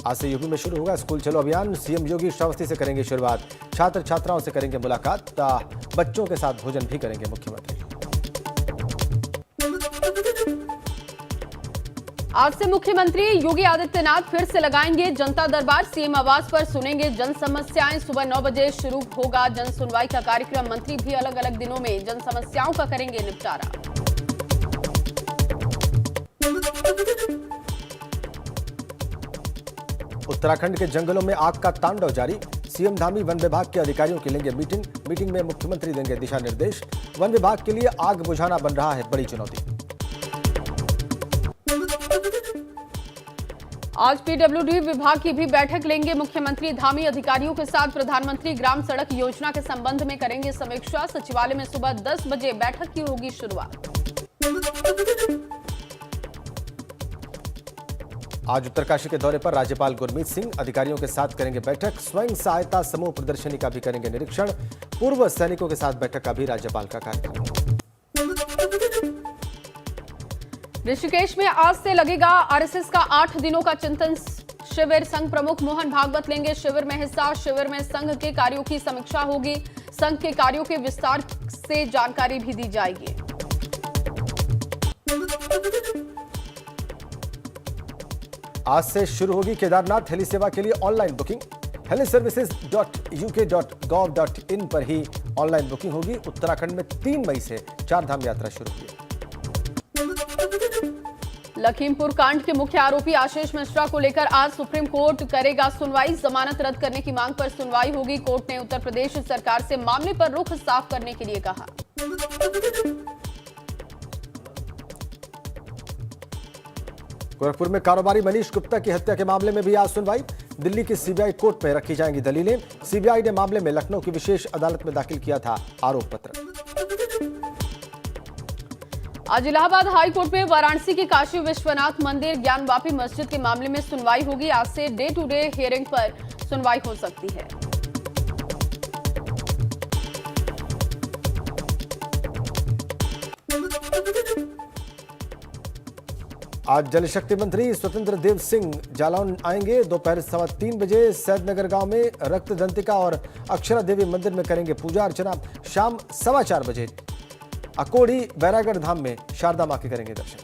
आज से यूपी में शुरू होगा स्कूल चलो अभियान। सीएम योगी श्रावस्ती से करेंगे शुरुआत। छात्र छात्राओं से करेंगे मुलाकात। बच्चों के साथ भोजन भी करेंगे मुख्यमंत्री। आज से मुख्यमंत्री योगी आदित्यनाथ फिर से लगाएंगे जनता दरबार। सीएम आवास पर सुनेंगे जन समस्याएं। सुबह 9 बजे शुरू होगा जन सुनवाई का कार्यक्रम। मंत्री भी अलग अलग दिनों में जन समस्याओं का करेंगे निपटारा। उत्तराखंड के जंगलों में आग का तांडव जारी। सीएम धामी वन विभाग के अधिकारियों की लेंगे मीटिंग में मुख्यमंत्री देंगे दिशा निर्देश। वन विभाग के लिए आग बुझाना बन रहा है बड़ी चुनौती। आज पीडब्ल्यूडी विभाग की भी बैठक लेंगे मुख्यमंत्री। धामी अधिकारियों के साथ प्रधानमंत्री ग्राम सड़क योजना के संबंध में करेंगे समीक्षा। सचिवालय में सुबह 10 बजे बैठक की होगी शुरुआत। आज उत्तरकाशी के दौरे पर राज्यपाल गुरमीत सिंह अधिकारियों के साथ करेंगे बैठक। स्वयं सहायता समूह प्रदर्शनी का भी करेंगे निरीक्षण। पूर्व सैनिकों के साथ बैठक का भी राज्यपाल का कार्यक्रम। ऋषिकेश में आज से लगेगा आरएसएस का 8 दिनों का चिंतन शिविर। संघ प्रमुख मोहन भागवत लेंगे शिविर में हिस्सा। शिविर में संघ के कार्यों की समीक्षा होगी। संघ के कार्यों के विस्तार से जानकारी भी दी जाएगी। आज से शुरू होगी केदारनाथ हेली सेवा के लिए ऑनलाइन बुकिंग। heliservices.uk.gov.in पर ही ऑनलाइन बुकिंग होगी। उत्तराखंड में 3 मई से 4 धाम यात्रा शुरू हुई। लखीमपुर कांड के मुख्य आरोपी आशीष मिश्रा को लेकर आज सुप्रीम कोर्ट करेगा सुनवाई। जमानत रद्द करने की मांग पर सुनवाई होगी। कोर्ट ने उत्तर प्रदेश सरकार से मामले पर रुख साफ करने के लिए कहा। गोरखपुर में कारोबारी मनीष गुप्ता की हत्या के मामले में भी आज सुनवाई। दिल्ली की सीबीआई कोर्ट में रखी जाएंगी दलीलें। सीबीआई ने मामले में लखनऊ की विशेष अदालत में दाखिल किया था आरोप पत्र। आज इलाहाबाद हाई कोर्ट में वाराणसी की काशी विश्वनाथ मंदिर ज्ञानवापी मस्जिद के मामले में सुनवाई होगी। आज से डे टू डे हियरिंग पर सुनवाई हो सकती है। आज जल शक्ति मंत्री स्वतंत्र देव सिंह जालौन आएंगे। दोपहर 3:15 बजे सैदनगर गांव में रक्त दंतिका और अक्षरा देवी मंदिर में करेंगे पूजा अर्चना। शाम 4:15 बजे अकोड़ी बैरागढ़ धाम में शारदा मां के करेंगे दर्शन।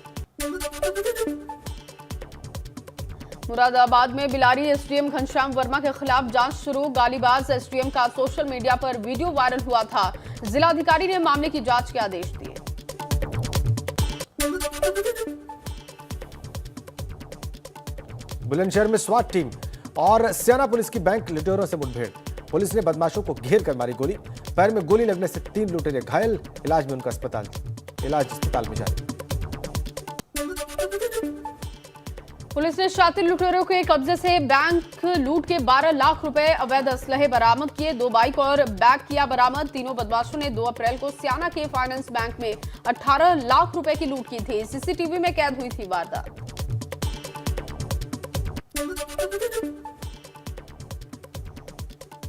मुरादाबाद में बिलारी एसडीएम घनश्याम वर्मा के खिलाफ जांच शुरू। गालीबाज एसडीएम का सोशल मीडिया पर वीडियो वायरल हुआ था। जिलाधिकारी ने मामले की जांच के आदेश दिए। बुलंदशहर में स्वाट टीम और सेना पुलिस की बैंक लुटेरों से मुठभेड़। पुलिस ने बदमाशों को घेर कर मारी गोली। पैर में गोली लगने से 3 लुटेरे घायल। इलाज में अस्पताल में जारी। पुलिस ने शातिर लुटेरों के कब्जे से बैंक लूट के 12 लाख रुपए अवैध असलहे बरामद किए। 2 बाइक और बैग किया बरामद। तीनों बदमाशों ने 2 अप्रैल को सियाना के फाइनेंस बैंक में 18 लाख रुपए की लूट की थी। सीसीटीवी में कैद हुई थी वारदात।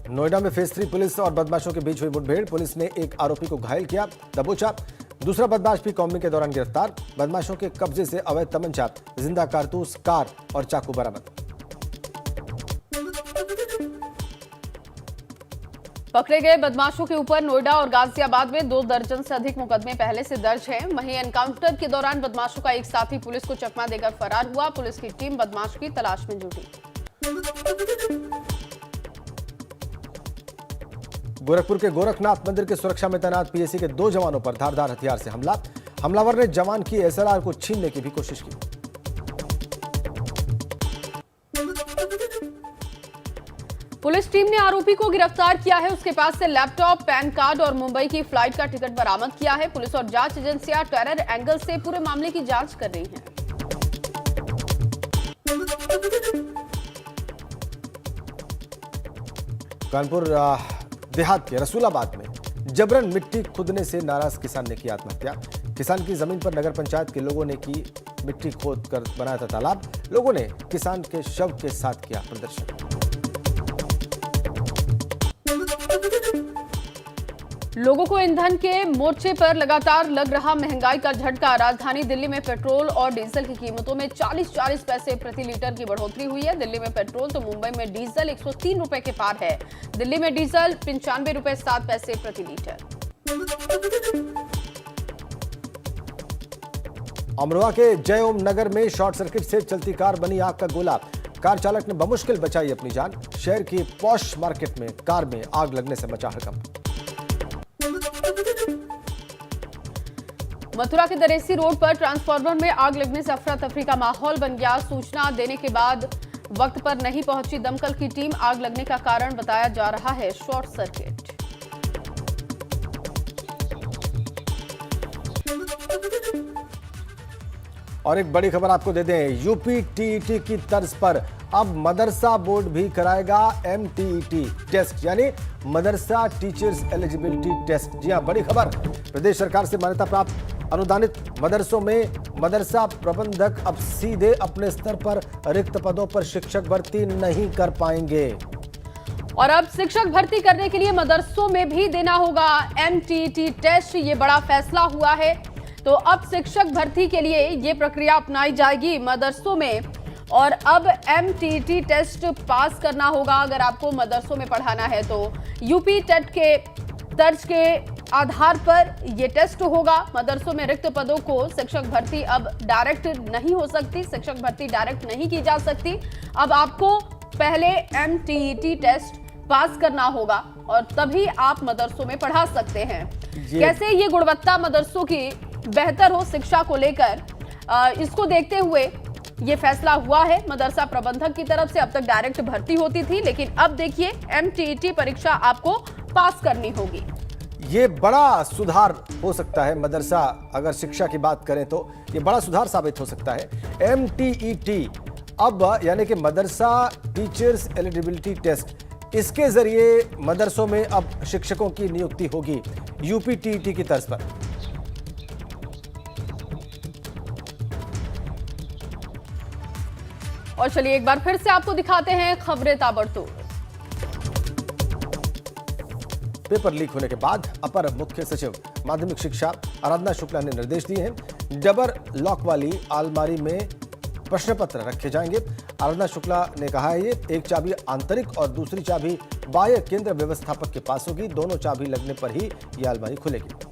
नोएडा में फेज 3 पुलिस और बदमाशों के बीच हुई मुठभेड़। पुलिस ने एक आरोपी को घायल किया, दबोचा। दूसरा बदमाश भी कॉम्बिंग के दौरान गिरफ्तार। बदमाशों के कब्जे से अवैध तमंचा, जिंदा कारतूस, कार और चाकू बरामद। पकड़े गए बदमाशों के ऊपर नोएडा और गाजियाबाद में 2 दर्जन से अधिक मुकदमे पहले से दर्ज हैं। वहीं एनकाउंटर के दौरान बदमाशों का एक साथी पुलिस को चकमा देकर फरार हुआ। पुलिस की टीम बदमाश की तलाश में जुटी। गोरखपुर के गोरखनाथ मंदिर की सुरक्षा में तैनात पीएसी के 2 जवानों पर धारदार हथियार से हमला। हमलावर ने जवान की एसएलआर को छीनने की भी कोशिश की। पुलिस टीम ने आरोपी को गिरफ्तार किया है। उसके पास से लैपटॉप, पैन कार्ड और मुंबई की फ्लाइट का टिकट बरामद किया है। पुलिस और जांच एजेंसियां टेरर एंगल से पूरे मामले की जांच कर रही हैं। कानपुर देहात के रसूलाबाद में जबरन मिट्टी खुदने से नाराज किसान ने की आत्महत्या। किसान की जमीन पर नगर पंचायत के लोगों ने की मिट्टी खोद कर बनाया था तालाब। लोगों ने किसान के शव के साथ किया प्रदर्शन। लोगों को ईंधन के मोर्चे पर लगातार लग रहा महंगाई का झटका। राजधानी दिल्ली में पेट्रोल और डीजल की कीमतों में 40-40 पैसे प्रति लीटर की बढ़ोतरी हुई है। दिल्ली में पेट्रोल तो मुंबई में डीजल 103 रुपए के पार है। दिल्ली में डीजल 95 रुपए 7 पैसे प्रति लीटर। अमरोहा के जय ओम नगर में शॉर्ट सर्किट से चलती कार बनी आग का गोला। कार चालक ने बमुश्किल बचाई अपनी जान। शहर की पॉश मार्केट में कार में आग लगने से मचा हड़कंप। मथुरा के दरेसी रोड पर ट्रांसफार्मर में आग लगने से अफरा तफरी का माहौल बन गया। सूचना देने के बाद वक्त पर नहीं पहुंची दमकल की टीम। आग लगने का कारण बताया जा रहा है शॉर्ट सर्किट। और एक बड़ी खबर आपको दे दें, यूपी टीईटी की तर्ज पर अब मदरसा बोर्ड भी कराएगा एमटीईटी टेस्ट, यानी मदरसा टीचर्स एलिजिबिलिटी टेस्ट। जी हां, बड़ी खबर। प्रदेश सरकार से मान्यता प्राप्त अनुदानित मदरसों में मदरसा प्रबंधक अब सीधे अपने स्तर पर रिक्त पदों पर शिक्षक भर्ती नहीं कर पाएंगे। और अब शिक्षक भर्ती करने के लिए मदरसों में भी देना होगा एमटीईटी टेस्ट। ये बड़ा फैसला हुआ है, तो अब शिक्षक भर्ती के लिए ये प्रक्रिया अपनाई जाएगी मदरसों में। और अब एमटीईटी टेस्ट पास करना होगा अगर आपको मदरसों में पढ़ाना है तो। यूपी टेट के तर्ज के आधार पर यह टेस्ट होगा। मदरसों में रिक्त पदों को शिक्षक भर्ती अब डायरेक्ट नहीं हो सकती, शिक्षक भर्ती डायरेक्ट नहीं की जा सकती। अब आपको पहले एमटीईटी टेस्ट पास करना होगा और तभी आप मदरसों में पढ़ा सकते हैं। कैसे ये गुणवत्ता मदरसों की बेहतर हो शिक्षा को लेकर, इसको देखते हुए ये फैसला हुआ है मदरसा प्रबंधक की तरफ से। अब तक डायरेक्ट भर्ती होती थी, लेकिन अब देखिए एमटीईटी परीक्षा आपको पास करनी होगी। ये बड़ा सुधार हो सकता है। मदरसा अगर शिक्षा की बात करें तो ये बड़ा सुधार साबित हो सकता है। एमटीईटी अब यानी कि मदरसा टीचर्स एलिजिबिलिटी टेस्ट, इसके जरिए मदरसों में अब शिक्षकों की नियुक्ति होगी यूपी टीईटी की तर्ज पर। और चलिए एक बार फिर से आपको दिखाते हैं खबरें ताबड़तोड़। पेपर लीक होने के बाद अपर मुख्य सचिव माध्यमिक शिक्षा आराधना शुक्ला ने निर्देश दिए हैं, डबल लॉक वाली अलमारी में प्रश्न पत्र रखे जाएंगे। आराधना शुक्ला ने कहा है, ये एक चाबी आंतरिक और दूसरी चाबी बाह्य केंद्र व्यवस्थापक के पास होगी। दोनों चाबी लगने पर ही यह अलमारी खुलेगी।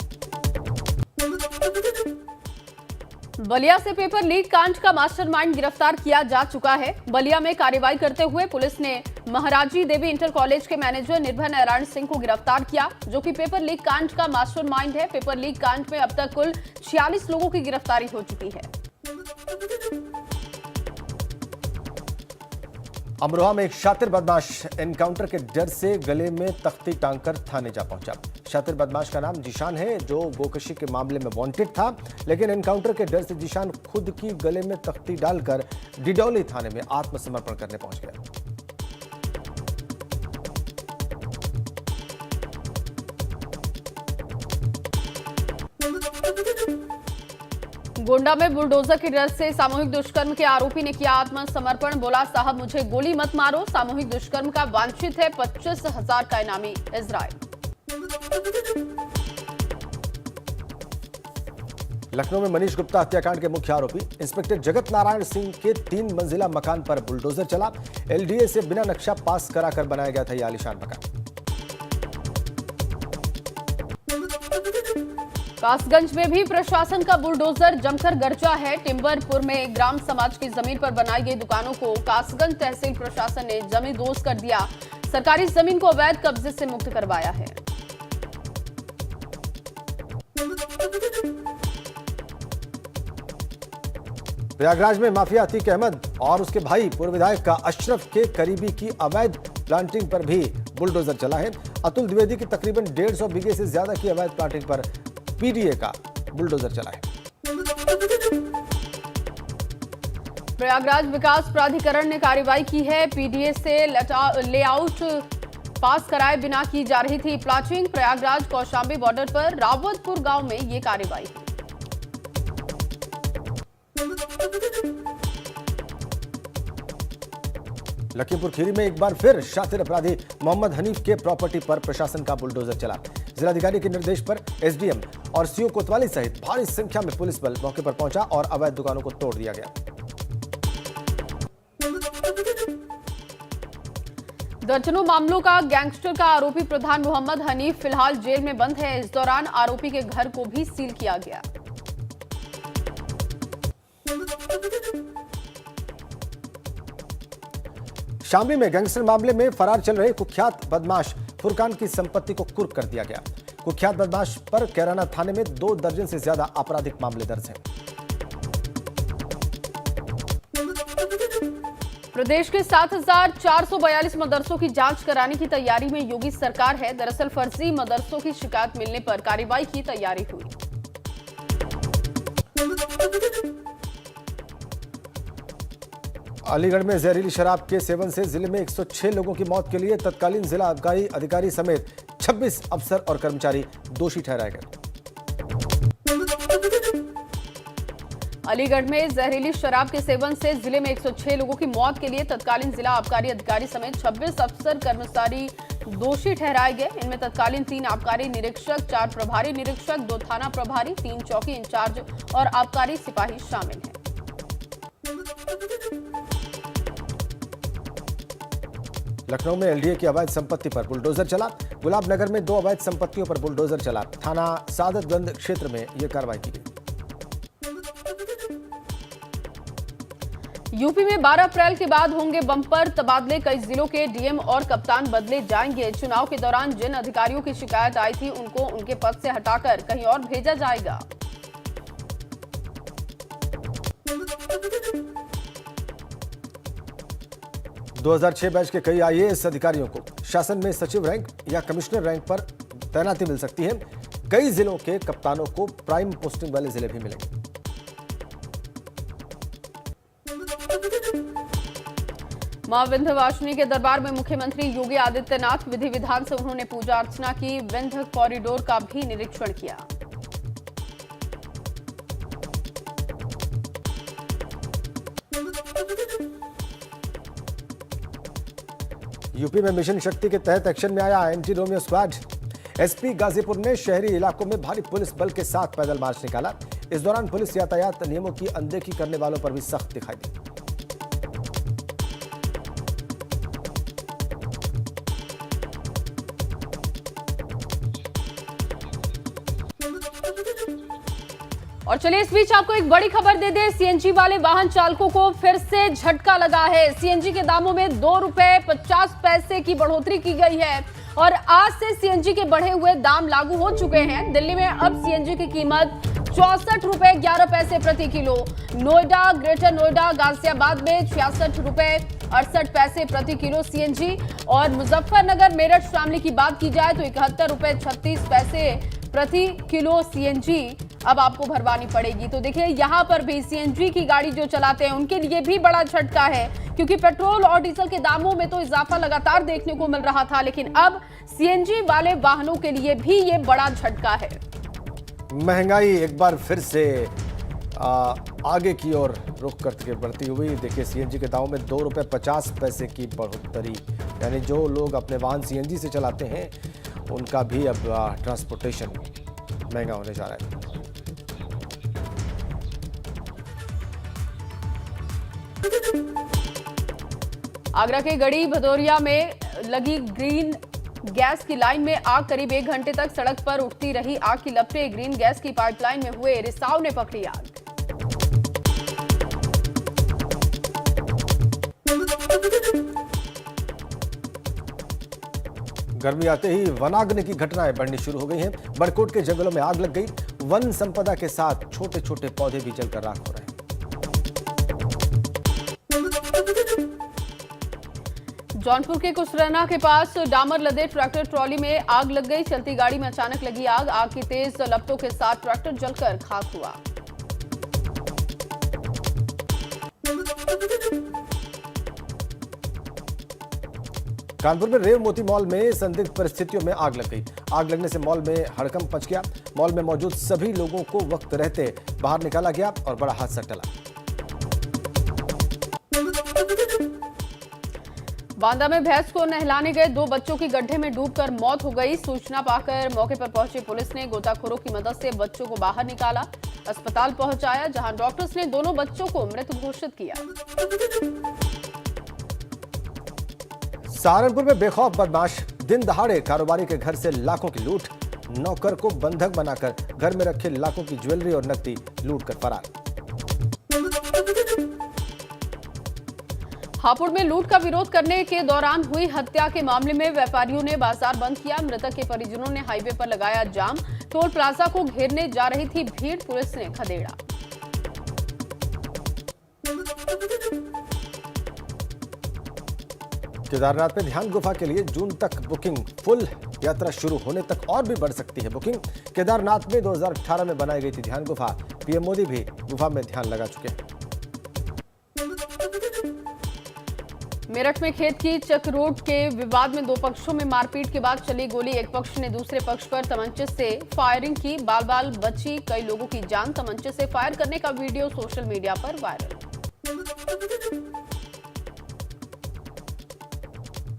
बलिया से पेपर लीक कांड का मास्टरमाइंड गिरफ्तार किया जा चुका है। बलिया में कार्रवाई करते हुए पुलिस ने महाराजी देवी इंटर कॉलेज के मैनेजर निर्भय नारायण सिंह को गिरफ्तार किया, जो कि पेपर लीक कांड का मास्टरमाइंड है। पेपर लीक कांड में अब तक कुल 46 लोगों की गिरफ्तारी हो चुकी है। अमरोहा में एक शातिर बदमाश एनकाउंटर के डर से गले में तख्ती टांगकर थाने जा पहुंचा। शातिर बदमाश का नाम जीशान है, जो गोकशी के मामले में वांटेड था, लेकिन एनकाउंटर के डर से जीशान खुद की गले में तख्ती डालकर डिडौली थाने में आत्मसमर्पण करने पहुंच गया। गोंडा में बुलडोजर की डर से सामूहिक दुष्कर्म के आरोपी ने किया आत्मसमर्पण। बोला, साहब मुझे गोली मत मारो। सामूहिक दुष्कर्म का वांछित है 25,000 का इनामी इजराइल। लखनऊ में मनीष गुप्ता हत्याकांड के मुख्य आरोपी इंस्पेक्टर जगत नारायण सिंह के 3 मंजिला मकान पर बुलडोजर चला। एलडीए से बिना नक्शा पास कराकर बनाया गया था यह आलीशान मकान। कासगंज में भी प्रशासन का बुलडोजर जमकर गरजा है। टिम्बरपुर में ग्राम समाज की जमीन पर बनाई गई दुकानों को कासगंज तहसील प्रशासन ने जमींदोज कर दिया। सरकारी जमीन को अवैध कब्जे से मुक्त करवाया है। प्रयागराज में माफिया अतीक अहमद और उसके भाई पूर्व विधायक का अशरफ के करीबी की अवैध प्लांटिंग पर भी बुलडोजर चला है। अतुल द्विवेदी की तकरीबन 150 बीघे से ज्यादा की अवैध प्लांटिंग पर पीडीए का बुलडोजर चला है। प्रयागराज विकास प्राधिकरण ने कार्रवाई की है। पीडीए से लेआउट पास कराए बिना की जा रही थी प्लाटिंग। प्रयागराज कौशांबी बॉर्डर पर रावतपुर गांव में ये कार्रवाई हुई। लखीमपुर खीरी में एक बार फिर शातिर अपराधी मोहम्मद हनीफ के प्रॉपर्टी पर प्रशासन का बुलडोजर चला। जिलाधिकारी के निर्देश पर एसडीएम और सीओ कोतवाली सहित भारी संख्या में पुलिस बल मौके पर पहुंचा और अवैध दुकानों को तोड़ दिया गया। दर्जनों मामलों का गैंगस्टर का आरोपी प्रधान मोहम्मद हनीफ फिलहाल जेल में बंद है। इस दौरान आरोपी के घर को भी सील किया गया। शामली में गैंगस्टर मामले में फरार चल रहे कुख्यात बदमाश फुरकान की संपत्ति को कुर्क कर दिया गया। कुख्यात बदमाश पर कैराना थाने में 2 दर्जन से ज्यादा आपराधिक मामले दर्ज हैं। प्रदेश के 7,442 मदरसों की जांच कराने की तैयारी में योगी सरकार है। दरअसल फर्जी मदरसों की शिकायत मिलने पर कार्रवाई की तैयारी हुई। अलीगढ़ में जहरीली शराब के सेवन से जिले में 106 लोगों की मौत के लिए तत्कालीन जिला आबकारी अधिकारी समेत 26 अफसर और कर्मचारी दोषी ठहराए गए। अलीगढ़ में जहरीली शराब के सेवन से जिले में 106 लोगों की मौत के लिए तत्कालीन जिला आबकारी अधिकारी समेत 26 अफसर कर्मचारी दोषी ठहराए गए। इनमें तत्कालीन 3 आबकारी निरीक्षक, 4 प्रभारी निरीक्षक, 2 थाना प्रभारी, 3 चौकी इंचार्ज और आबकारी सिपाही शामिल हैं। लखनऊ में एलडीए की अवैध संपत्ति पर बुलडोजर चला। गुलाबनगर में 2 अवैध संपत्तियों पर बुलडोजर चला। थाना सादतगंज क्षेत्र में यह कार्रवाई की गई। यूपी में 12 अप्रैल के बाद होंगे बम्पर तबादले। कई जिलों के डीएम और कप्तान बदले जाएंगे। चुनाव के दौरान जिन अधिकारियों की शिकायत आई थी उनको उनके पद से हटाकर कहीं और भेजा जाएगा। दो 2006 बैच के कई आईएएस अधिकारियों को शासन में सचिव रैंक या कमिश्नर रैंक पर तैनाती मिल सकती है। कई जिलों के कप्तानों को प्राइम पोस्टिंग वाले जिले भी मिलेंगे। मां विंध्यवासिनी के दरबार में मुख्यमंत्री योगी आदित्यनाथ विधि विधान से उन्होंने पूजा अर्चना की। विंध्य कॉरिडोर का भी निरीक्षण किया। यूपी में मिशन शक्ति के तहत एक्शन में आया anti Romeo squad. SP Ghazipur ने शहरी इलाकों में भारी पुलिस बल के साथ पैदल मार्च निकाला। इस दौरान पुलिस यातायात नियमों की अनदेखी करने वालों पर भी सख्त दिखाई दी। और चलिए इस बीच आपको एक बड़ी खबर दे दें। सीएनजी वाले वाहन चालकों को फिर से झटका लगा है। सीएनजी के दामों में 2 रुपए 50 पैसे की बढ़ोतरी की गई है और आज से सीएनजी के बढ़े हुए दाम लागू हो चुके हैं। दिल्ली में अब सीएनजी की कीमत 64 रुपए 11 पैसे प्रति किलो। नोएडा, ग्रेटर नोएडा, गाजियाबाद में 66 रुपए 68 पैसे प्रति किलो सीएनजी और मुजफ्फरनगर, मेरठ, शामली की बात की जाए तो 71 रुपए 36 पैसे प्रति किलो सीएनजी अब आपको भरवानी पड़ेगी। तो देखिए यहाँ पर भी सीएनजी की गाड़ी जो चलाते हैं उनके लिए भी बड़ा झटका है, क्योंकि पेट्रोल और डीजल के दामों में तो इजाफा लगातार देखने को मिल रहा था, लेकिन अब सीएनजी वाले वाहनों के लिए भी ये बड़ा झटका है। महंगाई एक बार फिर से आगे की ओर रुख करके बढ़ती हुई। देखिए सीएनजी के दामों में 2 रुपए 50 पैसे की बढ़ोतरी, यानी जो लोग अपने वाहन सीएनजी से चलाते हैं उनका भी अब ट्रांसपोर्टेशन महंगा होने जा रहा है। आगरा के गढ़ी भदौरिया में लगी ग्रीन गैस की लाइन में आग। करीब 1 घंटे तक सड़क पर उठती रही आग की लपटें। ग्रीन गैस की पाइपलाइन में हुए रिसाव ने पकड़ी आग। गर्मी आते ही वनाग्नि की घटनाएं बढ़नी शुरू हो गई हैं। बरकोट के जंगलों में आग लग गई। वन संपदा के साथ छोटे छोटे पौधे भी जलकर राख हो रहे हैं। जौनपुर के कुसरना के पास डामर लदे ट्रैक्टर ट्रॉली में आग लग गई। चलती गाड़ी में अचानक लगी आग। आग की तेज लपटों के साथ ट्रैक्टर जलकर खाक हुआ। कानपुर में रेव मोती मॉल में संदिग्ध परिस्थितियों में आग लग गई। आग लगने से मॉल में हड़कंप मच गया। मॉल में मौजूद सभी लोगों को वक्त रहते बाहर निकाला गया और बड़ा हादसा टला। बांदा में भैंस को नहलाने गए 2 बच्चों की गड्ढे में डूबकर मौत हो गई। सूचना पाकर मौके पर पहुंची पुलिस ने गोताखोरों की मदद से बच्चों को बाहर निकाला, अस्पताल पहुंचाया, जहां डॉक्टर्स ने दोनों बच्चों को मृत घोषित किया। सहारनपुर में बेखौफ बदमाश दिन दहाड़े कारोबारी के घर से लाखों की लूट। नौकर को बंधक बनाकर घर में रखे लाखों की ज्वेलरी और नकदी लूट कर फरार। हापुड़ में लूट का विरोध करने के दौरान हुई हत्या के मामले में व्यापारियों ने बाजार बंद किया। मृतक के परिजनों ने हाईवे पर लगाया जाम। टोल प्लाजा को घेरने जा रही थी भीड़, पुलिस ने खदेड़ा। केदारनाथ में ध्यान गुफा के लिए जून तक बुकिंग फुल। यात्रा शुरू होने तक और भी बढ़ सकती है बुकिंग। केदारनाथ में 2018 में बनाई गई थी ध्यान गुफा। पीएम मोदी भी गुफा में ध्यान लगा चुके हैं। मेरठ में खेत की चक रोड के विवाद में 2 पक्षों में मारपीट के बाद चली गोली। एक पक्ष ने दूसरे पक्ष पर तमंचे से फायरिंग की। बाल बाल बची कई लोगों की जान। तमंचे से फायर करने का वीडियो सोशल मीडिया पर वायरल।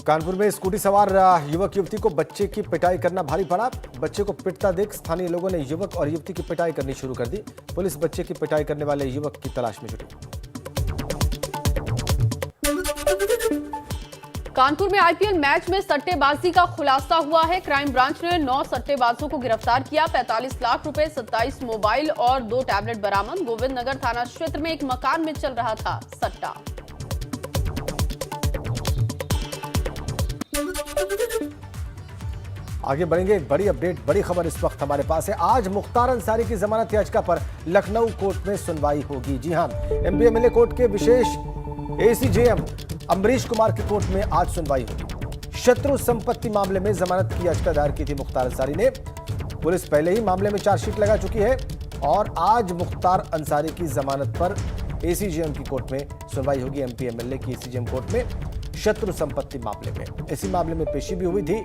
कानपुर में स्कूटी सवार युवक युवती को बच्चे की पिटाई करना भारी पड़ा। बच्चे को पिटता देख स्थानीय लोगों ने युवक और युवती की पिटाई करनी शुरू कर दी। पुलिस बच्चे की पिटाई करने वाले युवक की तलाश में जुटी। कानपुर में आईपीएल मैच में सट्टेबाजी का खुलासा हुआ है। क्राइम ब्रांच ने 9 सट्टेबाजों को गिरफ्तार किया। 45 लाख रुपए, 27 मोबाइल और 2 टैबलेट बरामद। गोविंद नगर थाना क्षेत्र में एक मकान में चल रहा था सट्टा। आगे बढ़ेंगे, एक बड़ी अपडेट, बड़ी खबर इस वक्त हमारे पास है। आज मुख्तार अंसारी की जमानत याचिका पर लखनऊ कोर्ट में सुनवाई होगी। जी हां, एमपी एमएलए कोर्ट के विशेष एसीजेएम अमरीश कुमार की कोर्ट में आज सुनवाई होगी। शत्रु संपत्ति मामले में जमानत की याचिका दायर की थी मुख्तार अंसारी ने। पुलिस पहले ही मामले में चार्जशीट लगा चुकी है और आज मुख्तार अंसारी की जमानत पर एसीजेएम की कोर्ट में सुनवाई होगी। एमपी एमएलए की एसीजेएम कोर्ट में शत्रु संपत्ति मामले में। इसी मामले में पेशी भी हुई थी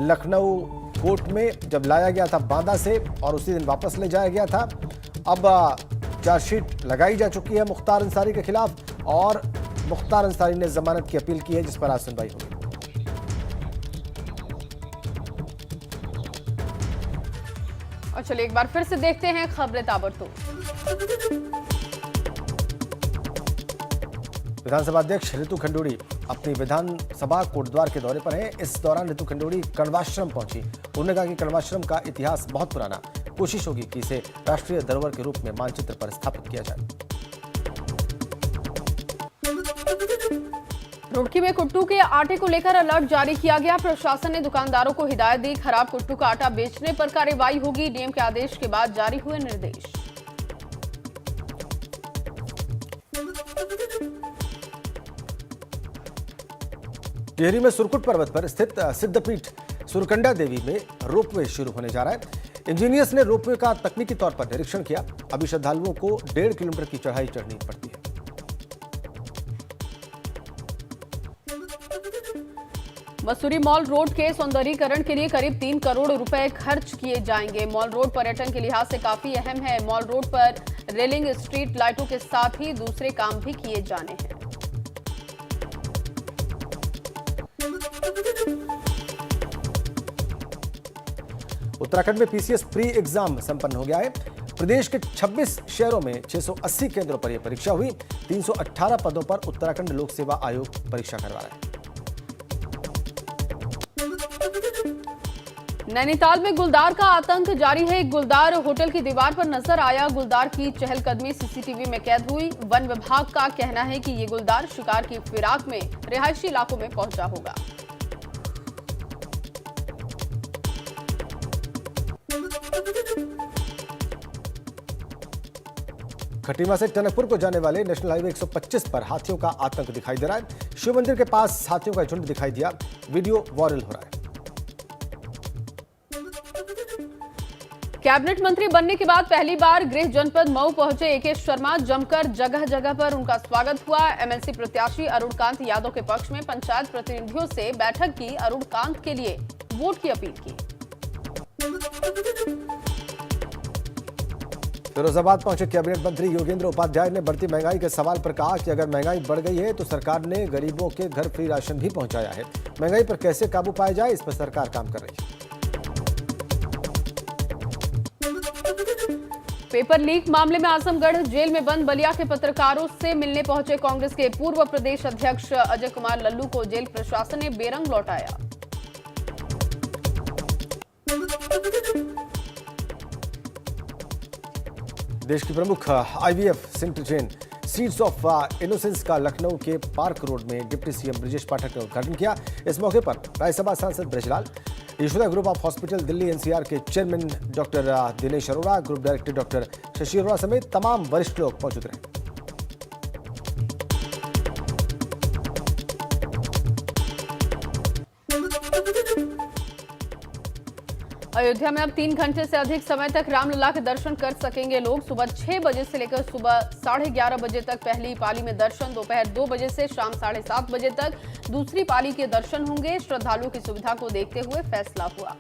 लखनऊ कोर्ट में, जब लाया गया था बांदा से और उसी दिन वापस ले जाया गया था। अब चार्जशीट लगाई जा चुकी है मुख्तार अंसारी के खिलाफ और मुख्तार अंसारी ने जमानत की अपील की है, जिस पर आज सुनवाई होगी। और चलिए एक बार फिर से देखते हैं खबरें ताबड़तोड़। विधानसभा अध्यक्ष रितु खंडूड़ी अपनी विधानसभा कोटद्वार के दौरे पर हैं। इस दौरान रितु खंडूड़ी कण्वाश्रम पहुंची। उन्होंने कहा कि कण्वाश्रम का इतिहास बहुत पुराना, कोशिश होगी कि इसे राष्ट्रीय धरोहर के रूप में मानचित्र पर स्थापित किया जाए। रुड़की में कुट्टू के आटे को लेकर अलर्ट जारी किया गया। प्रशासन ने दुकानदारों को हिदायत दी, खराब कुट्टू का आटा बेचने पर कार्रवाई होगी। डीएम के आदेश के बाद जारी हुए निर्देश। टिहरी में सुरकुट पर्वत पर स्थित सिद्धपीठ सुरकंडा देवी में रोपवे शुरू होने जा रहा है। इंजीनियर्स ने रोपवे का तकनीकी तौर पर निरीक्षण किया। अभी श्रद्धालुओं को 1.5 किलोमीटर की चढ़ाई चढ़नी पड़ती है। मसूरी मॉल रोड के सौंदर्यीकरण के लिए करीब 3 करोड़ रुपए खर्च किए जाएंगे। मॉल रोड पर्यटन के लिहाज से काफी अहम है। मॉल रोड पर रेलिंग, स्ट्रीट लाइटों के साथ ही दूसरे काम भी किए जाने हैं। उत्तराखंड में पीसीएस प्री एग्जाम संपन्न हो गया है। प्रदेश के 26 शहरों में 680 केंद्रों पर यह परीक्षा हुई। 318 पदों पर उत्तराखंड लोक सेवा आयोग परीक्षा करवा रहा है। नैनीताल में गुलदार का आतंक जारी है। एक गुलदार होटल की दीवार पर नजर आया। गुलदार की चहलकदमी सीसीटीवी में कैद हुई। वन विभाग का कहना है कि ये गुलदार शिकार की फिराक में रिहायशी इलाकों में पहुंचा होगा। खटीमा से टनकपुर को जाने वाले नेशनल हाईवे 125 पर हाथियों का आतंक दिखाई दे रहा है। शिव मंदिर के पास हाथियों का झुंड दिखाई दिया। वीडियो वायरल हो रहा है। कैबिनेट मंत्री बनने के बाद पहली बार गृह जनपद मऊ पहुंचे एके शर्मा। जमकर जगह जगह पर उनका स्वागत हुआ। एमएलसी प्रत्याशी अरुण कांत यादव के पक्ष में पंचायत प्रतिनिधियों से बैठक की। अरुण कांत के लिए वोट की अपील की। फिरोजाबाद पहुंचे कैबिनेट मंत्री योगेंद्र उपाध्याय ने बढ़ती महंगाई के सवाल पर कहा कि अगर महंगाई बढ़ गई है तो सरकार ने गरीबों के घर फ्री राशन भी पहुंचाया है। महंगाई पर कैसे काबू पाया जाए, इस पर सरकार काम कर रही है। पेपर लीक मामले में आजमगढ़ जेल में बंद बलिया के पत्रकारों से मिलने पहुंचे कांग्रेस के पूर्व प्रदेश अध्यक्ष अजय कुमार लल्लू को जेल प्रशासन ने बेरंग लौटाया। देश की प्रमुख IVF centre chain seeds of innocence का लखनऊ के पार्क रोड में डिप्टी सीएम ब्रजेश पाठक ने उद्घाटन किया। इस मौके पर राज्यसभा सांसद Brajlal, Yashoda group of hospital Delhi NCR के chairman doctor Dinesh Arora, group director doctor Shashi Arora समेत तमाम वरिष्ठ लोग मौजूद रहे। अयोध्या में अब 3 घंटे से अधिक समय तक रामलला के दर्शन कर सकेंगे लोग। सुबह 6 बजे से लेकर सुबह 11:30 बजे तक पहली पाली में दर्शन, दोपहर 2 बजे से शाम 7:30 बजे तक दूसरी पाली के दर्शन होंगे। श्रद्धालुओं की सुविधा को देखते हुए फैसला हुआ।